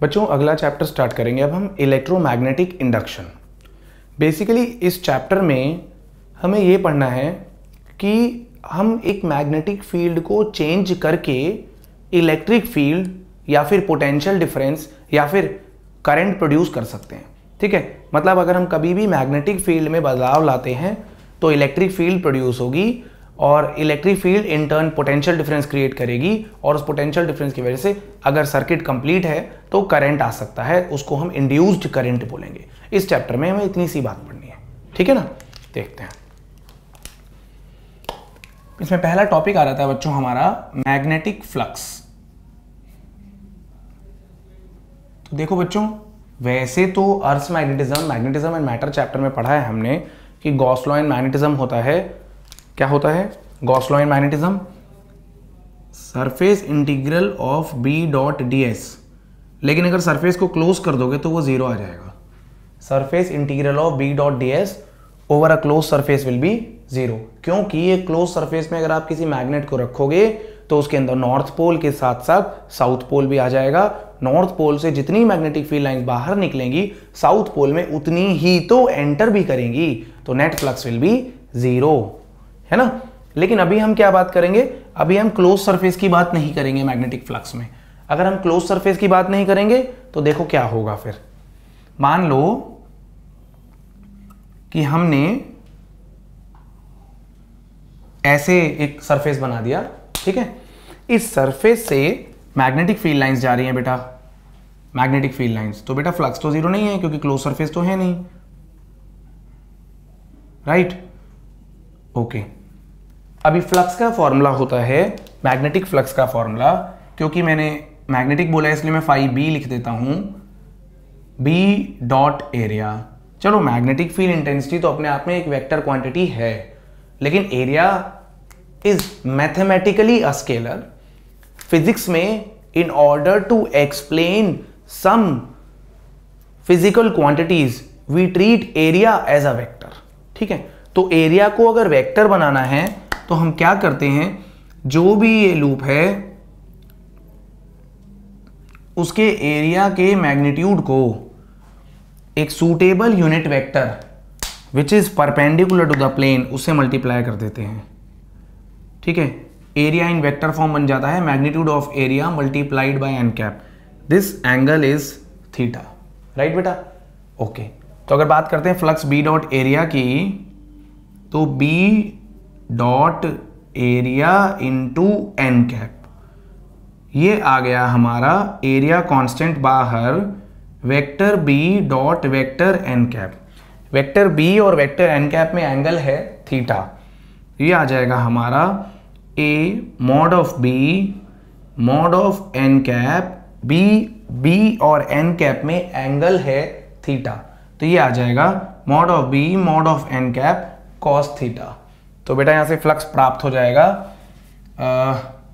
बच्चों अगला chapter start करेंगे अब हम इलेक्ट्रोमैग्नेटिक इंडक्शन। बेसिकली इस चैप्टर में हमें ये पढ़ना है कि हम एक मैग्नेटिक फील्ड को चेंज करके इलेक्ट्रिक फील्ड या फिर पोटेंशियल डिफरेंस या फिर करंट प्रोड्यूस कर सकते हैं। ठीक है, मतलब अगर हम कभी भी मैग्नेटिक फील्ड में बदलाव लाते हैं तो इलेक्ट्रिक फील्ड प्रोड्यूस होगी और electric field in turn potential difference create करेगी और उस पोटेंशियल डिफरेंस की वजह से अगर सर्किट कंप्लीट है तो करंट आ सकता है, उसको हम इंड्यूस्ड करंट बोलेंगे। इस चैप्टर में हमें इतनी सी बात पढ़नी है, ठीक है ना। देखते हैं, इसमें पहला टॉपिक आ रहा था बच्चों हमारा मैग्नेटिक फ्लक्स। तो देखो बच्चों, वैसे तो अर्थ मैग्नेटिज्म एंड मैटर चैप्टर में पढ़ा है हमने कि गॉस लॉ इन मैग्नेटिज्म होता है। क्या होता है Gauss law in magnetism? Surface integral of B dot D S. लेकिन अगर सरफेस को क्लोज कर दोगे तो वो जीरो आ जाएगा। Surface integral of B dot D S over a close surface will be zero, क्योंकि ये क्लोज सरफेस में अगर आप किसी मैग्नेट को रखोगे तो उसके अंदर नॉर्थ पोल के साथ साथ साउथ पोल भी आ जाएगा। नॉर्थ पोल से जितनी मैग्नेटिक फील्ड लाइंस बाहर निकलेंगी साउथ पोल में उतनी ही तो एंटर भी करेंगी, तो net flux will be zero, है ना। लेकिन अभी हम क्या बात करेंगे? अभी हम क्लोज सरफेस की बात नहीं करेंगे मैग्नेटिक फ्लक्स में। अगर हम क्लोज सरफेस की बात नहीं करेंगे तो देखो क्या होगा फिर। मान लो कि हमने ऐसे एक सरफेस बना दिया, ठीक है। इस सरफेस से मैग्नेटिक फील्ड लाइंस जा रही हैं बेटा, मैग्नेटिक फील्ड लाइंस, तो बेटा फ्लक्स तो जीरो नहीं है क्योंकि क्लोज सरफेस तो है नहीं, राइट। ओके, अभी फ्लक्स का फॉर्मूला होता है, मैग्नेटिक फ्लक्स का फॉर्मूला, क्योंकि मैंने मैग्नेटिक बोला है इसलिए मैं फाई बी लिख देता हूं, बी डॉट एरिया। चलो मैग्नेटिक फील्ड इंटेंसिटी तो अपने आप में एक वेक्टर क्वांटिटी है, लेकिन area is mathematically a scalar. Physics में in order to explain some physical quantities we treat area as a vector, ठीक है। तो एरिया को अगर वेक्टर बनाना है तो हम क्या करते हैं, जो भी ये लूप है उसके एरिया के मैग्नीट्यूड को एक suitable unit vector which is perpendicular to the plane उससे मल्टीप्लाई कर देते हैं, ठीक है। एरिया इन वेक्टर फॉर्म बन जाता है magnitude of area multiplied by N cap, this angle is theta, right बेटा। ओके, तो अगर बात करते हैं फ्लक्स बी डॉट एरिया की, तो B dot area into N cap, ये आ गया हमारा एरिया कांस्टेंट बाहर, vector B dot vector N cap. Vector B और वेक्टर एन कैप में एंगल है थीटा, ये आ जाएगा हमारा A mod of B mod of N cap, B और एन कैप में एंगल है थीटा, तो ये आ जाएगा mod of B mod of N cap cos theta. तो बेटा यहां से फ्लक्स प्राप्त हो जाएगा,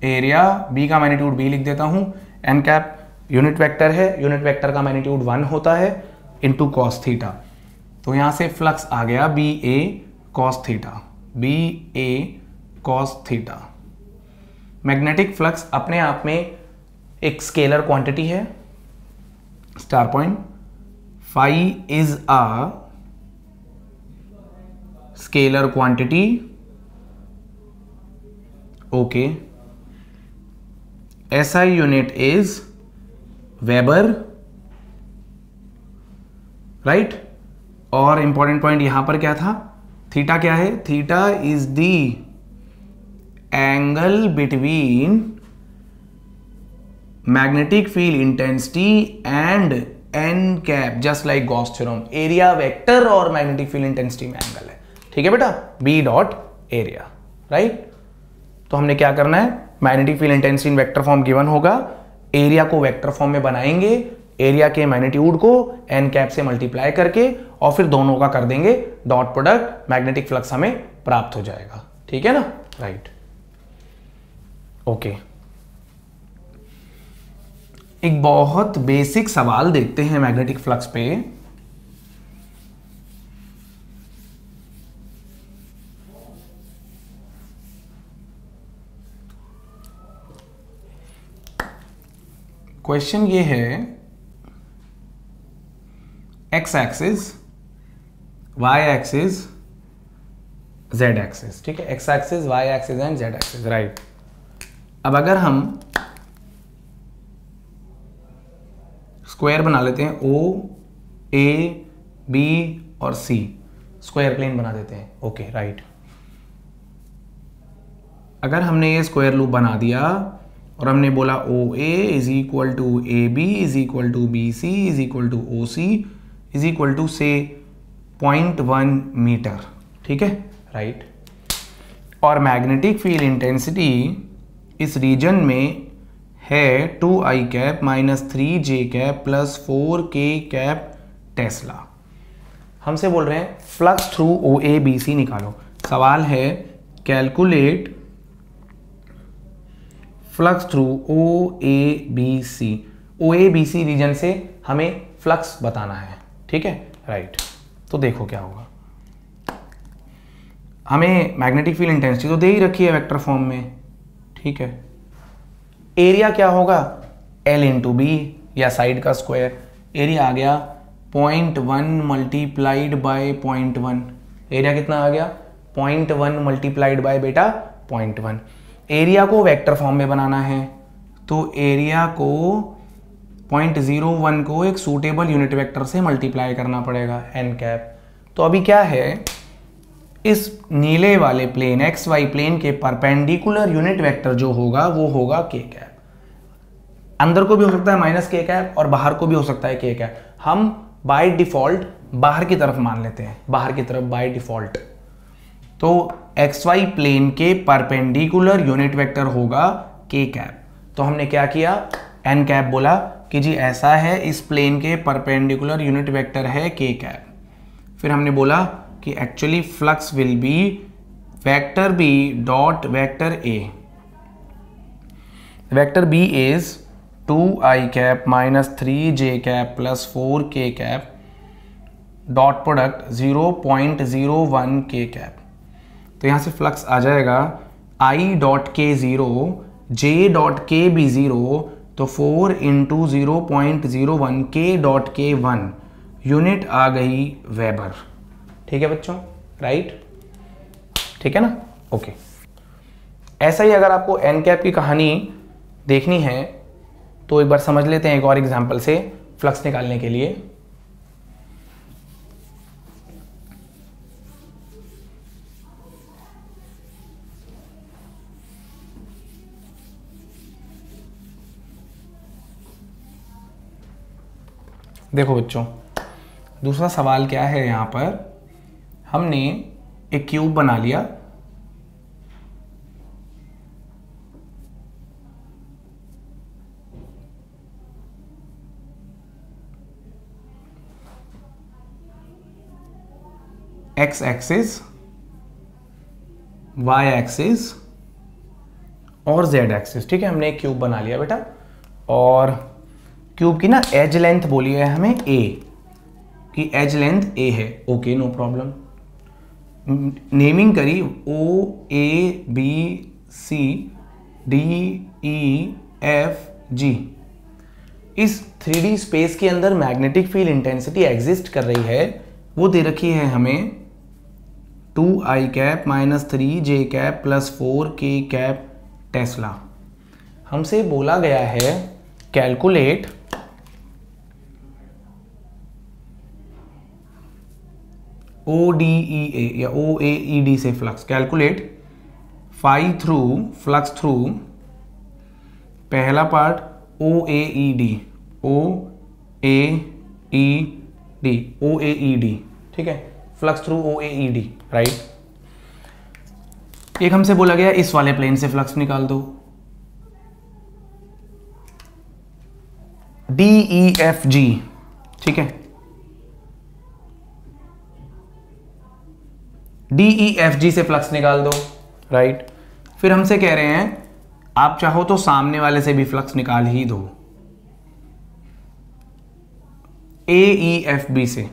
एरिया बी का मैग्नीट्यूड बी लिख देता हूं, एन कैप यूनिट वेक्टर है, यूनिट वेक्टर का मैग्नीट्यूड 1 होता है, इनटू कॉस थीटा। तो यहां से फ्लक्स आ गया B A cos theta, B A cos theta. Magnetic flux अपने आप में एक स्केलर क्वांटिटी है, star point, phi is a scalar quantity, okay. SI unit is weber, right. और इंपॉर्टेंट पॉइंट यहां पर क्या था, थीटा क्या है? Theta is the angle between magnetic field intensity and N cap, just like Gauss theorem. Area vector और magnetic field intensity में angle है, ठीक है बेटा, बी डॉट एरिया, राइट। तो हमने क्या करना है, magnetic field intensity in vector form given होगा, एरिया को वेक्टर फॉर्म में बनाएंगे, एरिया के मैग्नीट्यूड को एन कैप से मल्टीप्लाई करके और फिर दोनों का कर देंगे डॉट प्रोडक्ट, मैग्नेटिक फ्लक्स हमें प्राप्त हो जाएगा, ठीक है ना, राइट। ओके, एक बहुत बेसिक सवाल देखते हैं मैग्नेटिक फ्लक्स पे। क्वेश्चन ये है X axis, Y axis, Z axis, ठीक है, X axis, Y axis and Z axis, right. अब अगर हम स्क्वायर बना लेते हैं, ओ ए बी और सी, स्क्वायर प्लेन बना देते हैं, ओके राइट। अगर हमने ये स्क्वायर लूप बना दिया और हमने बोला O A is equal to A B is equal to B C is equal to O C is equal to say 0.1 metre, ठीक है राइट। और मैग्नेटिक फील्ड इंटेंसिटी इस रीजन में है 2i cap minus 3j cap plus 4k cap tesla. हमसे बोल रहे हैं flux through O A B C निकालो। सवाल है calculate flux through O A B C. O A B C reason से हमें फ्लक्स बताना है, ठीक है राइट। तो देखो क्या होगा, हमें मैग्नेटिक फील्ड इंटेंसिटी तो दे ही रखी है वेक्टर फॉर्म में, ठीक है। एरिया क्या होगा, L इंटू बी या साइड का स्क्वायर। एरिया आ गया 0.1 मल्टीप्लाइड बाय 0.1। एरिया कितना आ गया 0.1 मल्टीप्लाइड बाय बेटा 0.1। एरिया को वेक्टर फॉर्म में बनाना है तो एरिया को 0.01 को एक सूटेबल यूनिट वेक्टर से मल्टीप्लाई करना पड़ेगा n कैप। तो अभी क्या है, इस नीले वाले प्लेन एक्स वाई प्लेन के परपेंडिकुलर यूनिट वेक्टर जो होगा वो होगा k कैप। अंदर को भी हो सकता है माइनस k कैप और बाहर को भी हो सकता है k कैप। हम बाय डिफॉल्ट बाहर की तरफ मान लेते हैं, बाहर की तरफ बाय डिफॉल्ट। तो एक्स वाई प्लेन के परपेंडिकुलर यूनिट वेक्टर होगा k कैप। तो हमने क्या किया, n कैप बोला कि जी ऐसा है, इस प्लेन के परपेंडिकुलर यूनिट वेक्टर है k कैप। फिर हमने बोला कि actually flux will be vector b dot vector a। Vector b is 2i cap minus 3j cap plus 4k cap dot product 0.01 k cap. तो यहाँ से फ्लक्स आ जाएगा i डॉट के 0, j डॉट के बी 0, तो 4 इंटू 0.01 k डॉट के 1 unit आ गई weber, ठीक है बच्चों राइट, ठीक है ना ओके। ऐसा ही अगर आपको एन कैप की कहानी देखनी है तो एक बार समझ लेते हैं एक और एग्जांपल से फ्लक्स निकालने के लिए। देखो बच्चों, दूसरा सवाल क्या है, यहां पर हमने एक क्यूब बना लिया, एक्स एक्सिस, वाई एक्सिस और जेड एक्सिस, ठीक है। हमने एक क्यूब बना लिया बेटा और क्यूब की ना एज लेंथ बोली है हमें a, कि एज लेंथ a है, ओके नो प्रॉब्लम। नेमिंग करी O A B C D E F G। इस 3D स्पेस के अंदर मैग्नेटिक फील्ड इंटेंसिटी एग्जिस्ट कर रही है, वो दे रखी है हमें 2i cap minus 3j cap plus 4k cap tesla. हमसे बोला गया है कैलकुलेट ODEA या OAED से फ्लक्स। Calculate phi through flux through, पहला पार्ट OAED, OAED, ठीक है, फ्लक्स थ्रू OAED राइट। एक हमसे बोला गया इस वाले प्लेन से फ्लक्स निकाल दो, DEFG, ठीक है, DEFG से फ्लक्स निकाल दो राइट। फिर हमसे कह रहे हैं आप चाहो तो सामने वाले से भी फ्लक्स निकाल ही दो, AEFB से,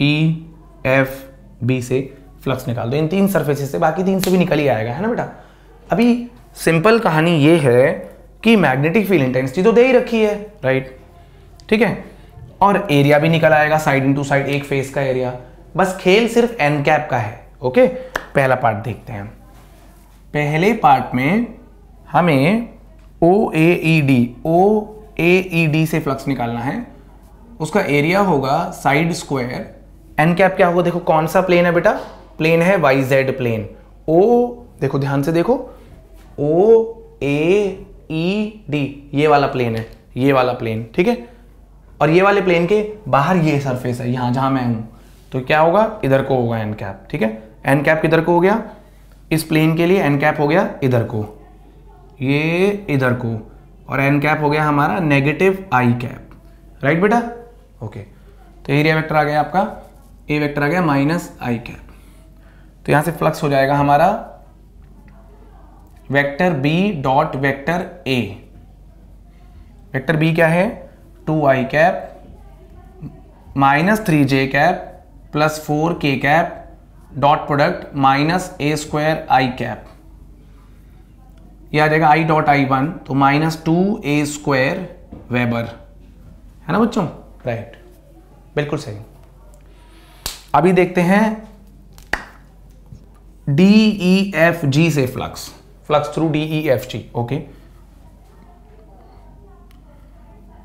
AEFB से फ्लक्स निकाल दो। इन 3 सरफेसेस से, बाकी 3 से भी निकल ही आएगा, है ना बेटा। अभी सिंपल कहानी ये है कि मैग्नेटिक फील्ड इंटेंसिटी तो दे ही रखी है राइट। ठीक है, और एरिया भी निकल आएगा साइड इंटू साइड, एक फेस का एरिया। बस खेल सिर्फ एन कैप का है। ओके, पहला पार्ट देखते हैं। पहले पार्ट में हमें ओ ए डी से फ्लक्स निकालना है। उसका एरिया होगा साइड स्क्वायर। एन कैप क्या होगा, देखो कौन सा प्लेन है बेटा, प्लेन है वाई जेड प्लेन। ओ देखो ध्यान से देखो, ओ ए ई डी ये वाला प्लेन है, ये वाला प्लेन, ठीक है। और ये वाले प्लेन के बाहर ये सरफेस है, यहां जहां मैं हूं, तो क्या होगा, इधर को होगा एन कैप, ठीक है। एन कैप किधर को हो गया, इस प्लेन के लिए एन कैप हो गया इधर को, ये इधर को, और एन कैप हो गया हमारा नेगेटिव आई कैप, राइट बेटा। ओके, तो एरिया वेक्टर आ गया आपका, ए वेक्टर आ गया माइनस आई कैप। तो यहां से फ्लक्स हो जाएगा हमारा vector B dot vector A. Vector B क्या है, 2i cap minus 3j cap plus 4k cap dot product minus a square I cap. यह आ जाएगा i डॉट i1, तो माइनस 2a स्क्वायर वेबर, है ना बच्चों, राइट, बिल्कुल सही। अभी देखते हैं DEFG से flux through DEFG। Okay,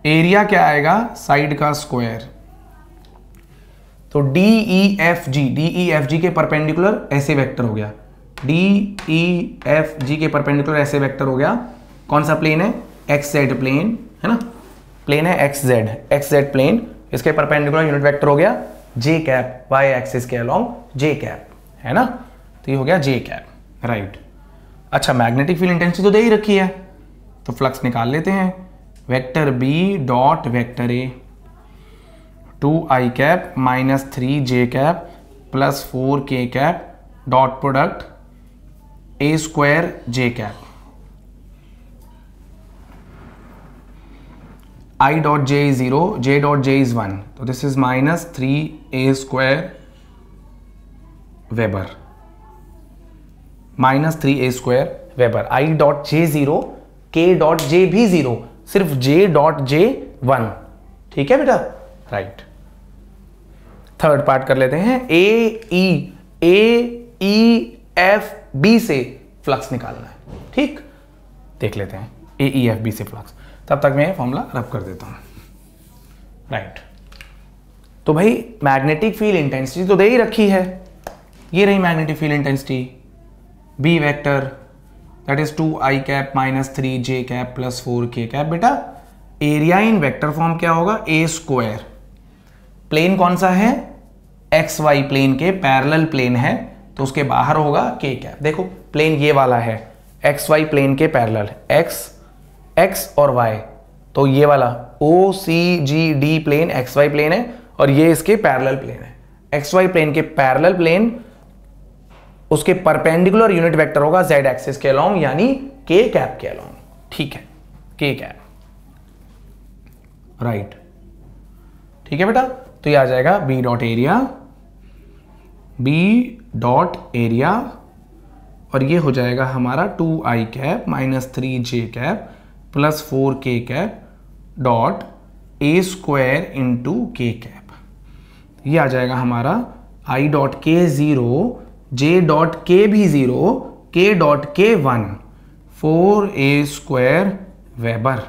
area क्या आएगा, साइड का स्क्वायर। तो DEFG के परपेंडिकुलर ऐसे वेक्टर हो गया, DEFG के परपेंडिकुलर ऐसे वेक्टर हो गया। कौन सा प्लेन है, XZ प्लेन, है ना, प्लेन है XZ प्लेन। इसके परपेंडिकुलर यूनिट वेक्टर हो गया J कैप, y एक्सिस के अलोंग J कैप, है ना, तो ये हो गया J कैप, राइट। अच्छा, मैग्नेटिक फील्ड इंटेंसिटी तो दे ही रखी है, तो फ्लक्स निकाल लेते हैं। Vector B dot vector A, 2i cap minus 3j cap plus 4k cap dot product a square j cap. I dot j is 0, j dot j is 1, तो this is minus 3a square weber, minus 3a square weber. I dot j 0, k dot j भी 0, सिर्फ j dot j 1, ठीक है बेटा, right. Third part कर लेते हैं। AEFB से फ्लक्स निकालना है, ठीक, देख लेते हैं AEFB से फ्लक्स। तब तक मैं फॉर्मूला रब कर देता हूं, राइट। तो भाई मैग्नेटिक फील्ड इंटेंसिटी तो दे ही रखी है, ये रही magnetic field intensity B vector, that is 2i cap minus 3j cap plus 4k cap. बेटा एरिया इन वेक्टर फॉर्म क्या होगा, a स्क्वायर। प्लेन कौन सा है, XY प्लेन के पैरेलल प्लेन है, तो उसके बाहर होगा k कैप। देखो प्लेन ये वाला है, XY प्लेन के पैरेलल, x और y, तो ये वाला OCGD प्लेन XY प्लेन है, और ये इसके पैरेलल प्लेन है। XY प्लेन के पैरेलल प्लेन, उसके परपेंडिकुलर यूनिट वेक्टर होगा z एक्सिस के अलोंग, यानी k कैप के अलोंग, ठीक है, k कैप, राइट, ठीक है बेटा। तो ये आ जाएगा B डॉट एरिया, और ये हो जाएगा हमारा 2i cap minus 3j cap plus 4k cap dot a square into k cap. ये आ जाएगा हमारा i dot k 0, j dot k भी 0, k dot k 1, 4a square weber,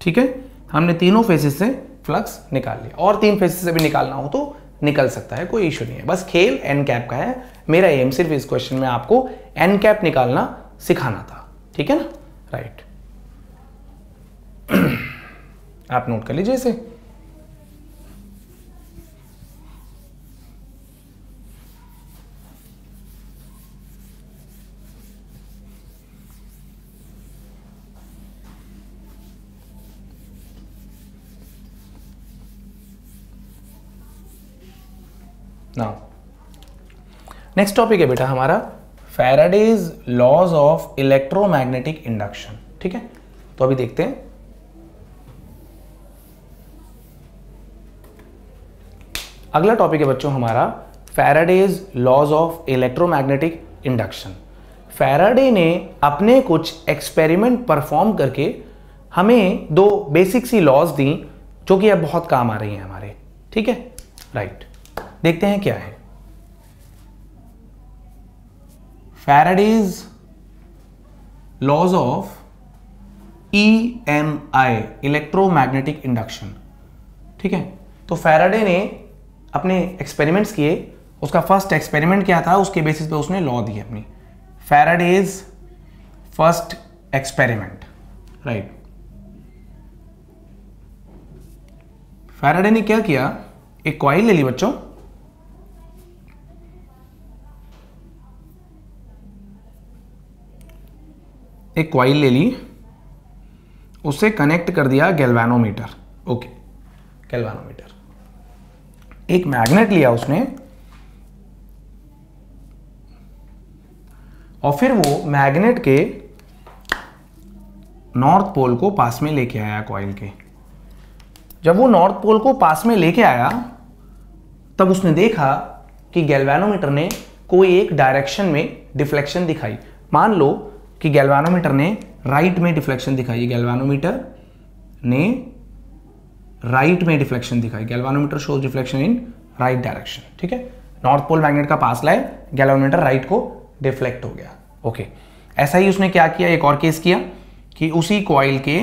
ठीक है। हमने तीनों फेसेस से फ्लक्स निकाल लिया, और 3 फेसेस से भी निकालना हो तो निकल सकता है, कोई इशू नहीं है। बस खेल एन कैप का है, मेरा एम सिर्फ इस क्वेश्चन में आपको एन कैप निकालना सिखाना था, ठीक है ना, राइट। आप नोट कर लीजिए इसे। नाउ नेक्स्ट टॉपिक है बेटा हमारा Faraday's laws of electromagnetic induction, ठीक है। तो अभी देखते हैं। अगला टॉपिक है बच्चों हमारा Faraday's laws of electromagnetic induction. Faraday ने अपने कुछ एक्सपेरिमेंट परफॉर्म करके हमें 2 बेसिक सी लॉज दी, जो कि अब बहुत काम आ रही हैं हमारे, ठीक है, राइट। देखते हैं क्या है। Faraday's laws of EMI, electromagnetic induction, ठीक है। तो फैराडे ने अपने एक्सपेरिमेंट्स किए, उसका फर्स्ट एक्सपेरिमेंट क्या था, उसके बेसिस पे उसने लॉ दी अपनी, Faraday's first experiment, right. Faraday ने क्या किया, एक कॉइल ले ली बच्चों, एक कॉइल ले ली, उसे कनेक्ट कर दिया गैल्वेनोमीटर, ओके, गैल्वेनोमीटर। एक मैग्नेट लिया उसने और फिर वो मैग्नेट के नॉर्थ पोल को पास में लेके आया कॉइल के। जब वो नॉर्थ पोल को पास में लेके आया तब उसने देखा कि गैल्वेनोमीटर ने कोई एक डायरेक्शन में डिफ्लेक्शन दिखाई। मान लो कि गैल्वेनोमीटर ने राइट में डिफ्लेक्शन दिखाई, गैल्वेनोमीटर ने राइट में डिफ्लेक्शन दिखाई, galvanometer shows deflection in right direction, ठीक है। नॉर्थ पोल मैग्नेट का पास लाए, गैल्वेनोमीटर राइट को डिफ्लेक्ट हो गया, ओके। ऐसा ही उसने क्या किया, एक और केस किया कि उसी कॉइल के,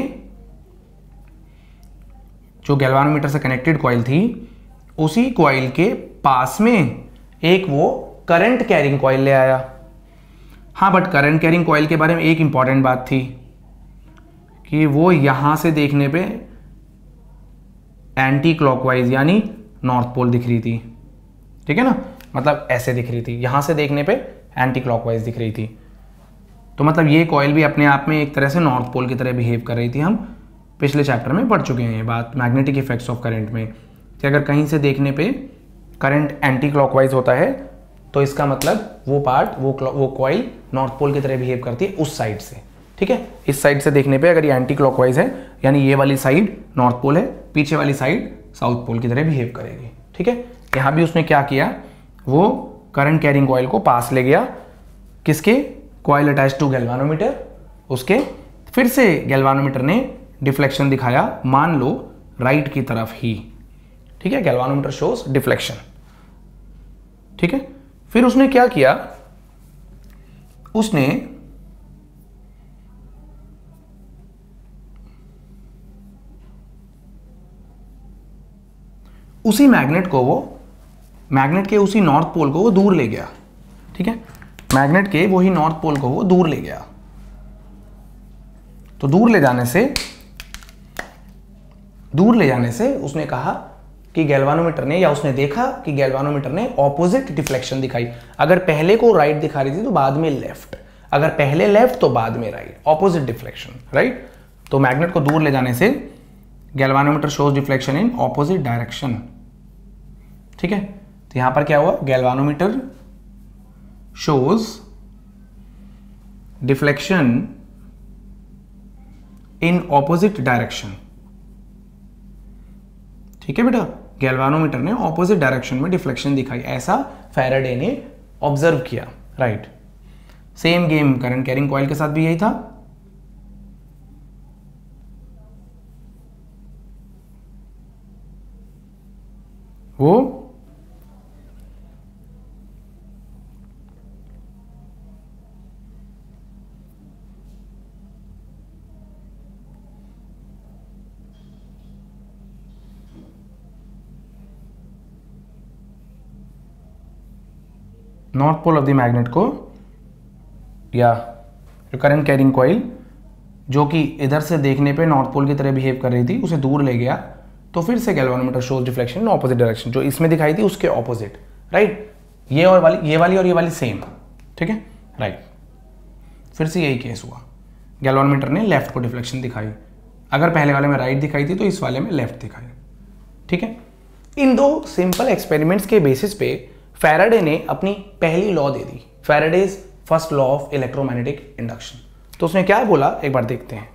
जो गैल्वेनोमीटर से कनेक्टेड कॉइल थी, उसी कॉइल के पास में एक वो करंट कैरिंग कॉइल ले आया। हाँ, बट करंट कैरिंग कॉइल के बारे में एक इंपॉर्टेंट बात थी कि वो यहां से देखने पे एंटी क्लॉकवाइज यानी नॉर्थ पोल दिख रही थी, ठीक है ना, मतलब ऐसे दिख रही थी, यहां से देखने पे एंटी क्लॉकवाइज दिख रही थी। तो मतलब ये कॉइल भी अपने आप में एक तरह से नॉर्थ पोल की तरह बिहेव कर रही थी। हम पिछले चैप्टर में पढ़ चुके हैं ये बात, मैग्नेटिक इफेक्ट्स ऑफ करंट में, कि अगर कहीं से देखने पे करंट एंटी क्लॉकवाइज होता है तो इसका मतलब वो पार्ट, वो कॉइल नॉर्थ पोल की तरह बिहेव करती है उस साइड से, ठीक है। इस साइड से देखने पे अगर ये एंटी क्लॉकवाइज है यानी ये वाली साइड नॉर्थ पोल है, पीछे वाली साइड साउथ पोल की तरह बिहेव करेगी, ठीक है। यहां भी उसने क्या किया, वो करंट कैरिंग कॉइल को पास ले गया, किसके, कॉइल अटैच टू गैल्वेनोमीटर, उसके। फिर से गैल्वेनोमीटर ने डिफ्लेक्शन दिखाया, मान लो राइट की तरफ ही, ठीक है, गैल्वेनोमीटर शोज डिफ्लेक्शन, ठीक है। फिर उसने क्या किया, उसने उसी मैग्नेट को, वो मैग्नेट के उसी नॉर्थ पोल को वो दूर ले गया, ठीक है, मैग्नेट के वही नॉर्थ पोल को वो दूर ले गया। तो दूर ले जाने से उसने कहा कि गैल्वेनोमीटर ने, या उसने देखा कि गैल्वेनोमीटर ने ऑपोजिट डिफ्लेक्शन दिखाई। अगर पहले को राइट दिखा रही थी तो बाद में लेफ्ट, अगर पहले लेफ्ट तो बाद में राइट, ऑपोजिट डिफ्लेक्शन, राइट। तो मैग्नेट को दूर ले जाने से galvanometer shows deflection in opposite direction, ठीक है। तो यहां पर क्या हुआ, galvanometer shows deflection in opposite direction, ठीक है बेटा, गैल्वेनोमीटर ने ऑपोजिट डायरेक्शन में डिफ्लेक्शन दिखाई, ऐसा फैराडे ने ऑब्जर्व किया, right. Same game current carrying coil के साथ भी यही था। वो north pole of the magnet को, या जो करंट कैरिंग कॉइल जो कि इधर से देखने पे नॉर्थ पोल की तरह बिहेव कर रही थी, उसे दूर ले गया। तो फिर से galvanometer shows deflection in opposite direction, जो इसमें दिखाई थी उसके ऑपोजिट, राइट। ये वाली और ये वाली सेम, ठीक है, राइट। फिर से यही केस हुआ, गैल्वेनोमीटर ने लेफ्ट को डिफ्लेक्शन दिखाई, अगर पहले वाले में राइट दिखाई थी तो इस वाले में लेफ्ट दिखाई, ठीक है। इन दो सिंपल एक्सपेरिमेंट्स के बेसिस पे फैराडे ने अपनी पहली law they the, Faraday's first law of electromagnetic induction. तो उसने क्या बोला, एक बार देखते हैं।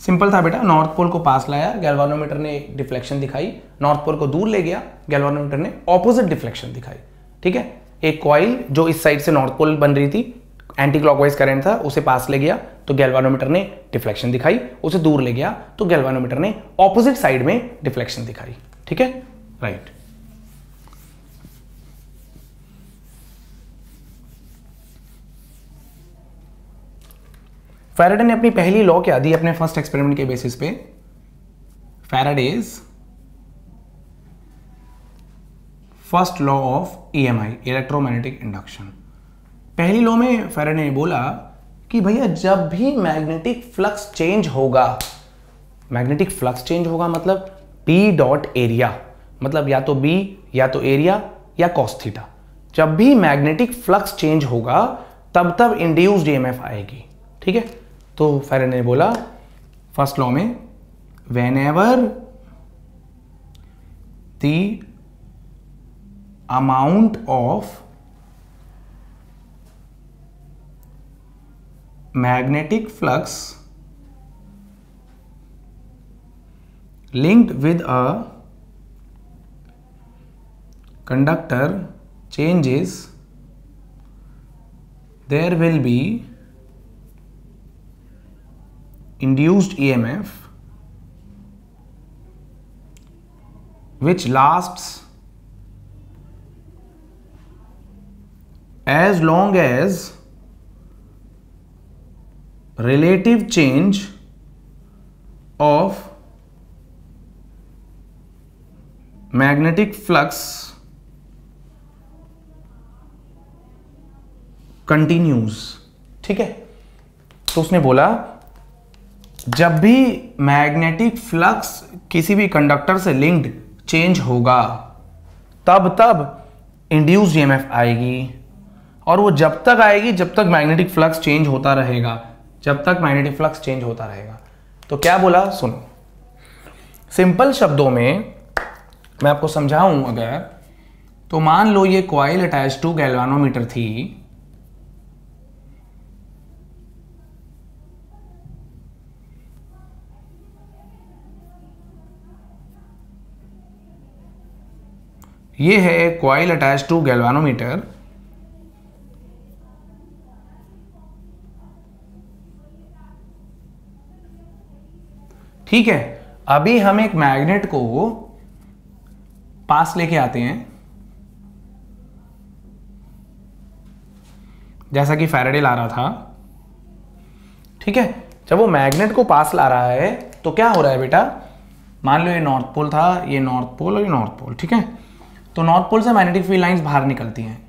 सिंपल था बेटा, नॉर्थ पोल को पास लाया, गैल्वेनोमीटर ने डिफ्लेक्शन दिखाई, नॉर्थ पोल को दूर ले गया, गैल्वेनोमीटर ने ऑपोजिट डिफ्लेक्शन दिखाई, ठीक है। एक कॉइल जो इस साइड से नॉर्थ पोल बन रही थी, एंटी क्लॉकवाइज करंट था, उसे पास ले गया तो गैल्वानोमीटर ने डिफ्लेक्शन दिखाई, उसे दूर ले गया तो गैल्वानोमीटर ने ऑपोजिट साइड में डिफ्लेक्शन दिखाई। ठीक है, राइट। फैराडे ने अपनी पहली लॉ क्या दी अपने फर्स्ट एक्सपेरिमेंट के बेसिस पे? Faraday's first law of EMI, electromagnetic induction. पहली लॉ में फैराडे ने बोला कि भैया जब भी मैग्नेटिक फ्लक्स चेंज होगा, मैग्नेटिक फ्लक्स चेंज होगा मतलब B डॉट एरिया, मतलब या तो B या तो एरिया या cos थीटा। जब भी मैग्नेटिक फ्लक्स चेंज होगा तब इंड्यूस्ड EMF आएगी। ठीक है, तो फैराडे ने बोला फर्स्ट लॉ में, whenever the amount of magnetic flux linked with a conductor changes, there will be induced EMF which lasts as long as relative change of magnetic flux continues। ठीक है, तो उसने बोला जब भी मैग्नेटिक फ्लक्स किसी भी कंडक्टर से लिंक्ड चेंज होगा तब इंड्यूस्ड EMF आएगी, और वो जब तक आएगी जब तक मैग्नेटिक फ्लक्स चेंज होता रहेगा, जब तक मैग्नेटिक फ्लक्स चेंज होता रहेगा। तो क्या बोला सुनो, सिंपल शब्दों में मैं आपको समझाऊं अगर, तो मान लो ये कॉइल अटैच टू गैल्वानोमीटर थी, ये है कॉइल अटैच टू गैल्वानोमीटर, ठीक है। अभी हम एक मैग्नेट को पास लेके आते हैं, जैसा कि फैराडे ला रहा था। ठीक है, जब वो मैग्नेट को पास ला रहा है तो क्या हो रहा है बेटा, मान लो ये नॉर्थ पोल था, ये नॉर्थ पोल और ये नॉर्थ पोल। ठीक है, तो नॉर्थ पोल से मैग्नेटिक फील्ड लाइंस बाहर निकलती हैं।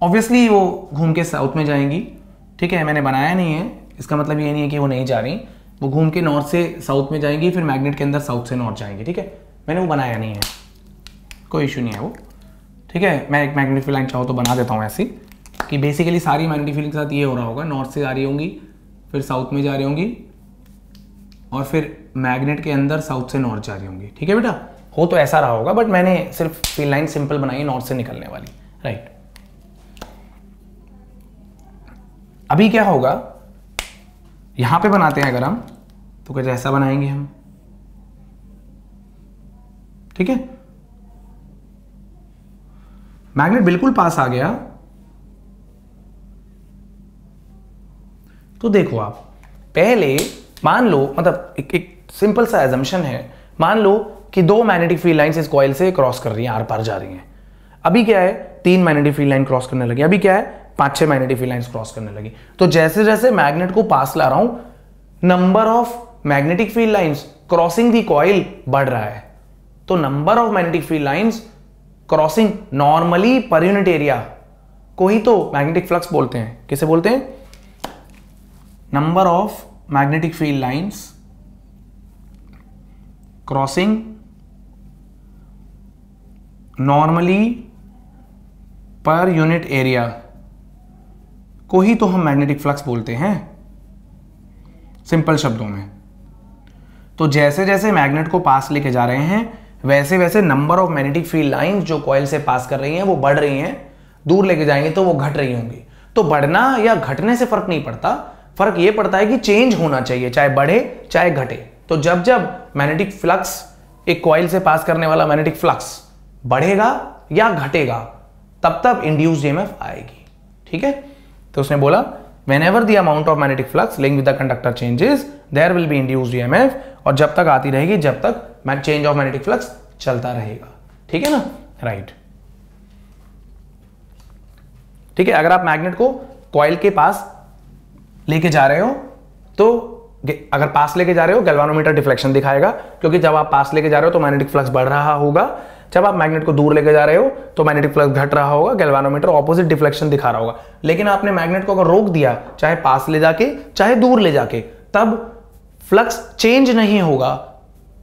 ऑब्वियसली वो घूम के साउथ में जाएंगी। ठीक है, मैंने बनाया नहीं है, इसका मतलब ये नहीं है कि वो नहीं जा रही, वो घूम के नॉर्थ से साउथ में जाएंगी, फिर मैग्नेट के अंदर साउथ से नॉर्थ जाएंगी। ठीक है, मैंने वो बनाया नहीं है, कोई इशू नहीं है वो। ठीक है, मैं एक मैग्नेटिक फील्ड लाइन चाहो तो बना देता हूँ ऐसी कि बेसिकली सारी मैग्नेटिक फील्ड के साथ ये हो रहा होगा, नॉर्थ से आ रही होंगी, फिर साउथ में जा रही होंगी, और फिर मैग्नेट के अंदर साउथ से नॉर्थ जा रही होंगी। ठीक है बेटा, हो तो ऐसा रहा होगा, बट मैंने सिर्फ फील्ड लाइन सिंपल बनाई है नॉर्थ से निकलने वाली। राइट, अभी क्या होगा, यहां पे बनाते हैं अगर हम, तो कुछ ऐसा बनाएंगे हम। ठीक है, मैग्नेट बिल्कुल पास आ गया, तो देखो आप पहले मान लो, मतलब एक सिंपल सा एजम्पशन है, मान लो कि दो मैग्नेटिक फील्ड लाइंस इस कॉइल से क्रॉस कर रही हैं, आर पार जा रही हैं। अभी क्या है, 3 मैग्नेटिक फील्ड लाइन क्रॉस करने लगी, अभी क्या है 5-6 मैग्नेटिक फील्ड लाइंस क्रॉस करने लगी। तो जैसे जैसे मैग्नेट को पास ला रहा हूं, number of magnetic field lines crossing the coil बढ़ रहा है। तो number of magnetic field lines crossing normally per unit area को ही तो मैग्नेटिक फ्लक्स बोलते हैं। किसे बोलते हैं? Number of magnetic field lines crossing normally per unit area को ही तो हम मैग्नेटिक फ्लक्स बोलते हैं, सिंपल शब्दों में। तो जैसे जैसे मैग्नेट को पास लेके जा रहे हैं, वैसे वैसे number of magnetic field lines जो कॉइल से पास कर रही हैं वो बढ़ रही हैं, दूर लेके जाएंगे तो वो घट रही होंगी। तो बढ़ना या घटने से फर्क नहीं पड़ता, फर्क ये पड़ता है कि चेंज होना चाहिए, चाहे बढ़े चाहे घटे। तो जब जब मैग्नेटिक फ्लक्स, एक कॉइल से पास करने वाला मैग्नेटिक फ्लक्स बढ़ेगा या घटेगा, तब तब इंड्यूस्ड ईएमएफ आएगी। ठीक है, तो उसने बोला whenever the amount of magnetic flux linked with the conductor changes there will be induced EMF, और जब तक आती रहेगी जब तक चेंज ऑफ मैग्नेटिक फ्लक्स चलता रहेगा। ठीक है ना, राइट। ठीक है, अगर आप मैग्नेट को कॉइल के पास लेके जा रहे हो तो अगर पास लेके जा रहे हो गैल्वानोमीटर डिफ्लेक्शन दिखाएगा, क्योंकि जब आप पास लेके जा रहे हो तो मैग्नेटिक फ्लक्स बढ़ रहा होगा, जब आप मैग्नेट को दूर लेके जा रहे हो तो मैग्नेटिक फ्लक्स घट रहा होगा, गैल्वानोमीटर ऑपोजिट डिफ्लेक्शन दिखा रहा होगा। लेकिन आपने मैग्नेट को अगर रोक दिया, चाहे पास ले जाके चाहे दूर ले जाके, तब फ्लक्स चेंज नहीं होगा,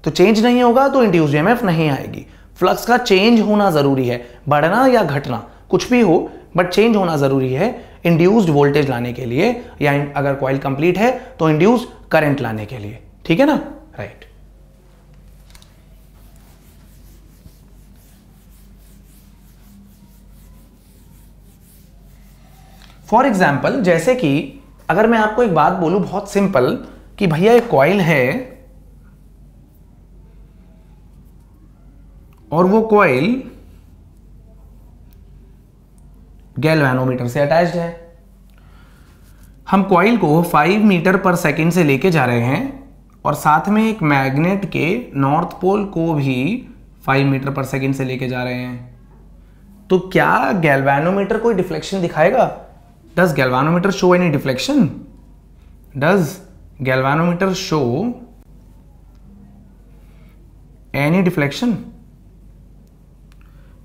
तो चेंज नहीं होगा तो इंड्यूस्ड ईएमएफ नहीं आएगी। फ्लक्स का चेंज होना जरूरी है, बढ़ना या घटना कुछ भी हो, बट चेंज होना जरूरी है इंड्यूस्ड वोल्टेज लाने के लिए, या अगर कॉइल कंप्लीट है तो इंड्यूस्ड करंट लाने के लिए। ठीक है ना, राइट। फॉर एग्जाम्पल, जैसे कि अगर मैं आपको एक बात बोलूं बहुत सिंपल कि भैया एक कॉइल है और वो कॉइल गैल्वेनोमीटर से अटैच्ड है, हम कॉइल को 5 मीटर पर सेकंड से लेके जा रहे हैं और साथ में एक मैग्नेट के नॉर्थ पोल को भी 5 मीटर पर सेकंड से लेके जा रहे हैं, तो क्या गैल्वेनोमीटर कोई डिफ्लेक्शन दिखाएगा? Does galvanometer show any deflection? Does galvanometer show any deflection?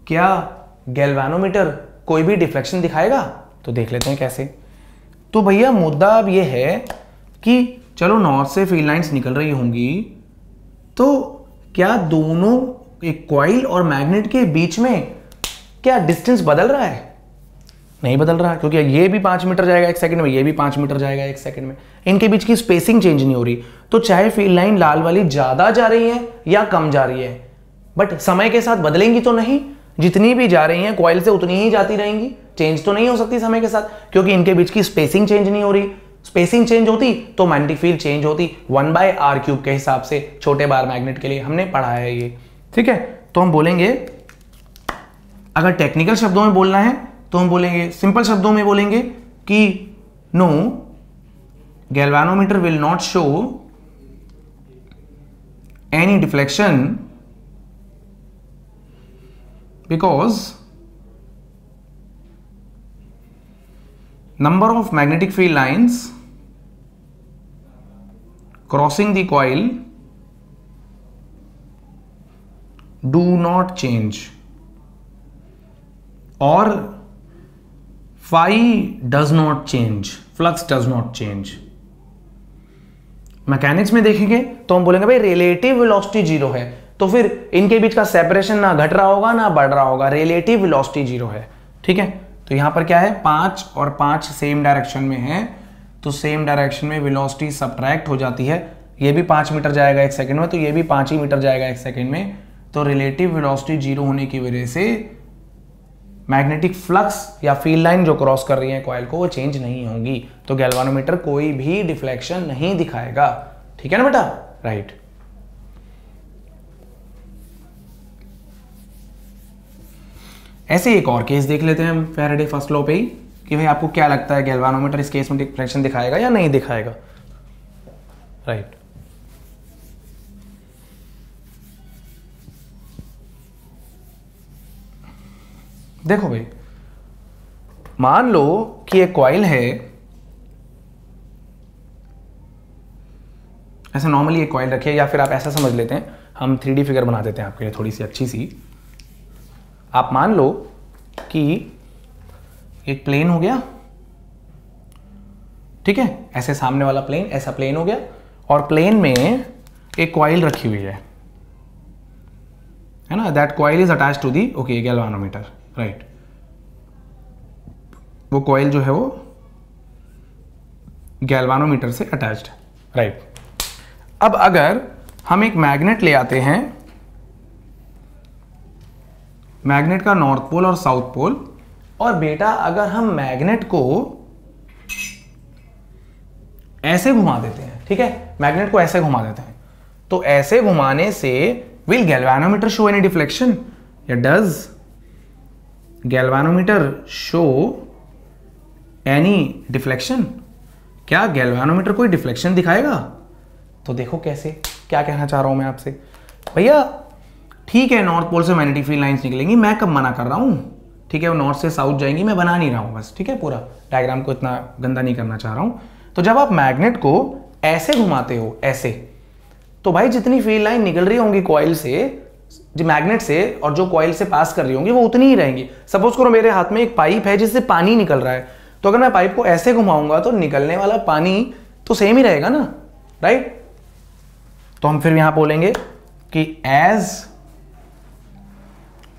क्या गैल्वेनोमीटर कोई भी डिफ्लेक्शन दिखाएगा? तो देख लेते हैं कैसे। तो भैया मुद्दा अब ये है कि चलो नॉर्थ से फील्ड लाइंस निकल रही होंगी, तो क्या दोनों एक कॉइल और मैग्नेट के बीच में क्या डिस्टेंस बदल रहा है? नहीं बदल रहा, क्योंकि ये भी 5 मीटर जाएगा 1 सेकंड में, ये भी 5 मीटर जाएगा 1 सेकंड में, इनके बीच की स्पेसिंग चेंज नहीं हो रही। तो चाहे फील्ड लाइन लाल वाली ज्यादा जा रही है या कम जा रही है, बट समय के साथ बदलेंगी तो नहीं, जितनी भी जा रही हैं कॉइल से उतनी ही जाती रहेंगी, चेंज तो नहीं हो सकती समय के साथ, क्योंकि इनके बीच की स्पेसिंग चेंज नहीं हो रही। स्पेसिंग चेंज होती तो मैग्नेटिक फील्ड चेंज होती 1/r³ के हिसाब से, छोटे बार मैग्नेट के लिए हमने पढ़ा है ये। ठीक है, तो हम बोलेंगे, अगर टेक्निकल शब्दों में बोलना है तो हम बोलेंगे, सिंपल शब्दों में बोलेंगे कि no galvanometer will not show any deflection because number of magnetic field lines crossing the coil do not change और phi does not change, flux does not change। Mechanics में देखेंगे तो हम बोलेंगे भाई रिलेटिव वेलोसिटी 0 है, तो फिर इनके बीच का सेपरेशन ना घट रहा होगा ना बढ़ रहा होगा, रिलेटिव वेलोसिटी 0 है। ठीक है, तो यहां पर क्या है, 5 और 5 सेम डायरेक्शन में है, तो सेम डायरेक्शन में वेलोसिटी सब्ट्रैक्ट हो जाती है। ये भी 5 मीटर जाएगा 1 सेकंड में, तो ये भी 5 ही मीटर जाएगा 1 सेकंड में, तो रिलेटिव वेलोसिटी 0 होने की वजह से मैग्नेटिक फ्लक्स या फील्ड लाइन जो क्रॉस कर रही है कॉइल को वो चेंज नहीं होगी, तो गैल्वेनोमीटर कोई भी डिफ्लेक्शन नहीं दिखाएगा। ठीक है ना बेटा, राइट। ऐसे एक और केस देख लेते हैं हम फैराडे फर्स्ट लॉ पे ही, कि भाई आपको क्या लगता है गैल्वेनोमीटर इस केस में डिफ्लेक्शन दिखाएगा या नहीं दिखाएगा, राइट। देखो भाई, मान लो कि एक कॉइल है, ऐसे नॉर्मली एक कॉइल रखिए, या फिर आप ऐसा समझ लेते हैं, हम 3D फिगर बना देते हैं आपके लिए थोड़ी सी अच्छी सी। आप मान लो कि एक प्लेन हो गया, ठीक है, ऐसे सामने वाला प्लेन, ऐसा प्लेन हो गया, और प्लेन में एक कॉइल रखी हुई है ना, that coil is attached to the okay galvanometer, right. वो कॉइल जो है वो गैल्वेनोमीटर से अटैच्ड, राइट। अब अगर हम एक मैग्नेट ले आते हैं, मैग्नेट का नॉर्थ पोल और साउथ पोल, और बेटा अगर हम मैग्नेट को ऐसे घुमा देते हैं, ठीक है, मैग्नेट को ऐसे घुमा देते हैं, तो ऐसे घुमाने से will galvanometer show any deflection, या does galvanometer show any deflection, क्या गैल्वेनोमीटर कोई डिफ्लेक्शन दिखाएगा? तो देखो कैसे, क्या कहना चाह रहा हूं मैं आपसे भैया, ठीक है नॉर्थ पोल से मैग्नेटिक फील्ड लाइंस निकलेंगी, मैं कब मना कर रहा हूं, ठीक है वो नॉर्थ से साउथ जाएंगी, मैं बना नहीं रहा हूं बस, ठीक है पूरा डायग्राम को इतना गंदा नहीं करना चाह रहा हूं। तो जब आप मैग्नेट को ऐसे घुमाते हो ऐसे, तो भाई जितनी फील्ड लाइन निकल रही होंगी कॉइल से, जो मैग्नेट से और जो कॉइल से पास कर रही होंगी वो उतनी ही रहेंगी। सपोज करो मेरे हाथ में एक पाइप है जिससे पानी निकल रहा है, तो अगर मैं पाइप को ऐसे घुमाऊंगा तो निकलने वाला पानी तो सेम ही रहेगा ना, राइट। तो हम फिर यहां बोलेंगे कि as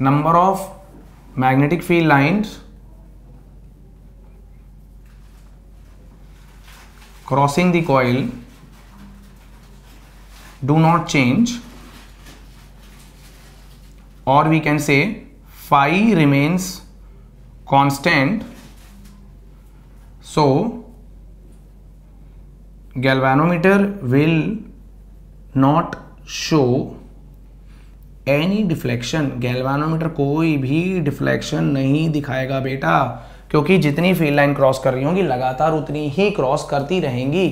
number of magnetic field lines crossing the coil do not change, or we can say phi remains constant, so galvanometer will not show any deflection, galvanometer कोई भी डिफ्लेक्शन नहीं दिखाएगा बेटा, क्योंकि जितनी फील्ड लाइन क्रॉस कर रही होंगी लगातार उतनी ही क्रॉस करती रहेंगी।